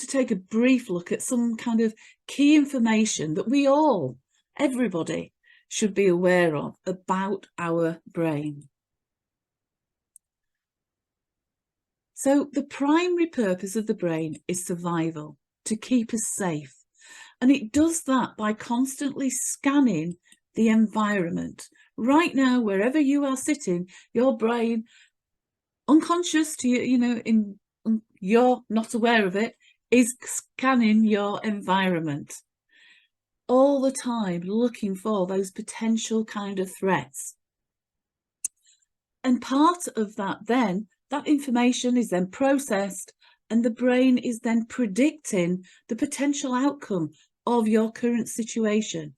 take a brief look at some kind of key information that we all, everybody, should be aware of about our brain. So the primary purpose of the brain is survival, to keep us safe. And it does that by constantly scanning the environment. Right now, wherever you are sitting, your brain, unconscious to you, you're not aware of it, is scanning your environment all the time, looking for those potential kind of threats. And part of that then, that information is then processed, and the brain is then predicting the potential outcome of your current situation,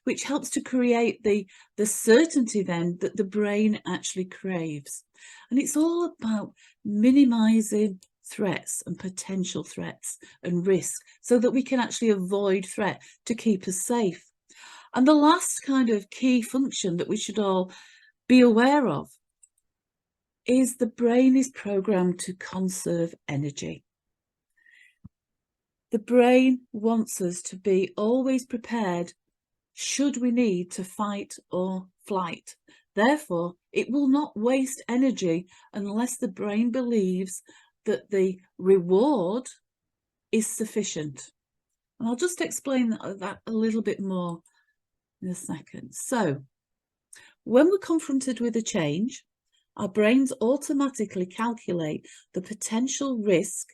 which helps to create the certainty then that the brain actually craves. And it's all about minimizing threats and potential threats and risk so that we can actually avoid threat to keep us safe. And the last kind of key function that we should all be aware of is the brain is programmed to conserve energy. The brain wants us to be always prepared should we need to fight or flight. Therefore, it will not waste energy unless the brain believes that the reward is sufficient. And I'll just explain that a little bit more in a second. So, when we're confronted with a change, our brains automatically calculate the potential risk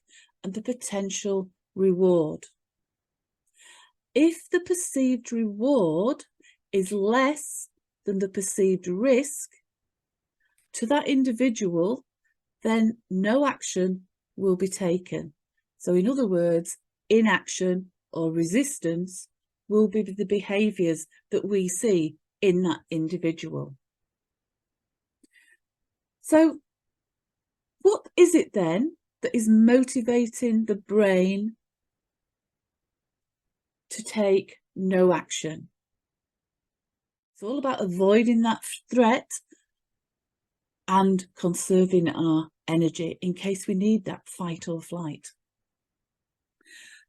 and the potential reward. If the perceived reward is less than the perceived risk to that individual, then no action will be taken. So in other words, inaction or resistance will be the behaviours that we see in that individual. So what is it then that is motivating the brain to take no action? It's all about avoiding that threat and conserving our energy in case we need that fight or flight.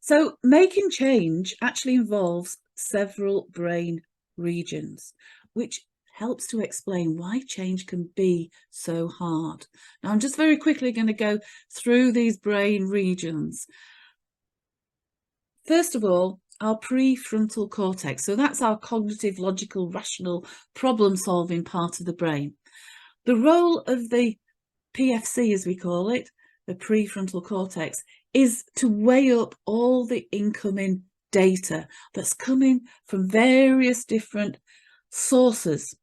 So making change actually involves several brain regions, which helps to explain why change can be so hard. Now, I'm just very quickly going to go through these brain regions. First of all, our prefrontal cortex. So that's our cognitive, logical, rational, problem-solving part of the brain. The role of the PFC, as we call it, the prefrontal cortex, is to weigh up all the incoming data that's coming from various different sources.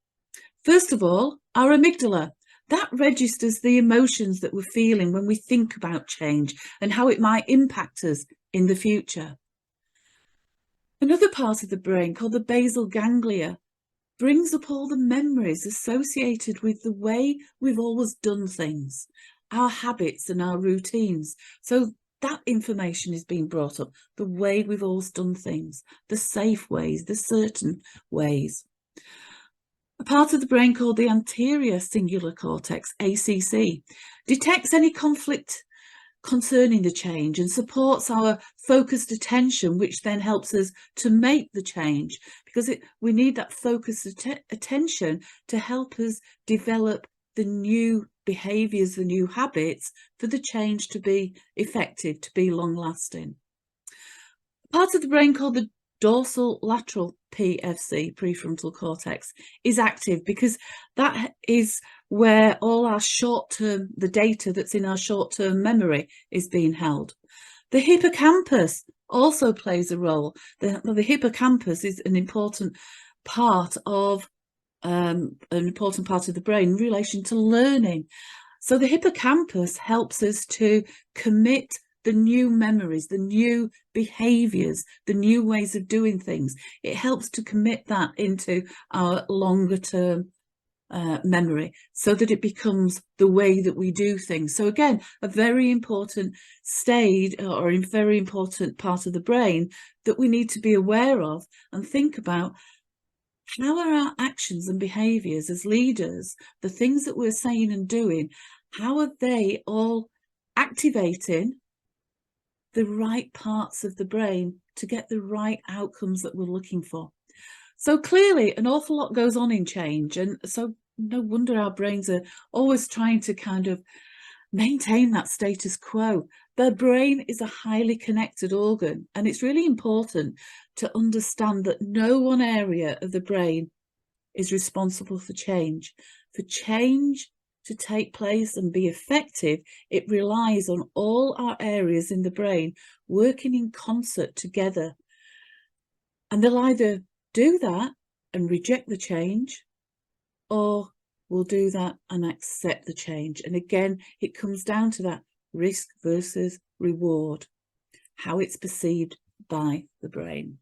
First of all, our amygdala. That registers the emotions that we're feeling when we think about change and how it might impact us in the future. Another part of the brain, called the basal ganglia, brings up all the memories associated with the way we've always done things, our habits and our routines. So that information is being brought up, the way we've always done things, the safe ways, the certain ways. A part of the brain called the anterior cingulate cortex, ACC, detects any conflict concerning the change and supports our focused attention, which then helps us to make the change, because we need that focused attention to help us develop the new behaviours, the new habits for the change to be effective, to be long lasting. Part of the brain called the dorsal lateral PFC, prefrontal cortex, is active because that is where all our short-term, the data that's in our short-term memory is being held. The hippocampus also plays a role. The hippocampus is an important part of the brain in relation to learning. So the hippocampus helps us to commit the new memories, the new behaviours, the new ways of doing things. It helps to commit that into our longer term memory so that it becomes the way that we do things. So again, a very important stage or a very important part of the brain that we need to be aware of and think about. How are our actions and behaviours as leaders, the things that we're saying and doing, how are they all activating the right parts of the brain to get the right outcomes that we're looking for. So clearly an awful lot goes on in change, and so no wonder our brains are always trying to kind of maintain that status quo. The brain is a highly connected organ, and it's really important to understand that no one area of the brain is responsible for change. For change to take place and be effective, it relies on all our areas in the brain working in concert together. And they'll either do that and reject the change, or will do that and accept the change. And again, it comes down to that risk versus reward, how it's perceived by the brain.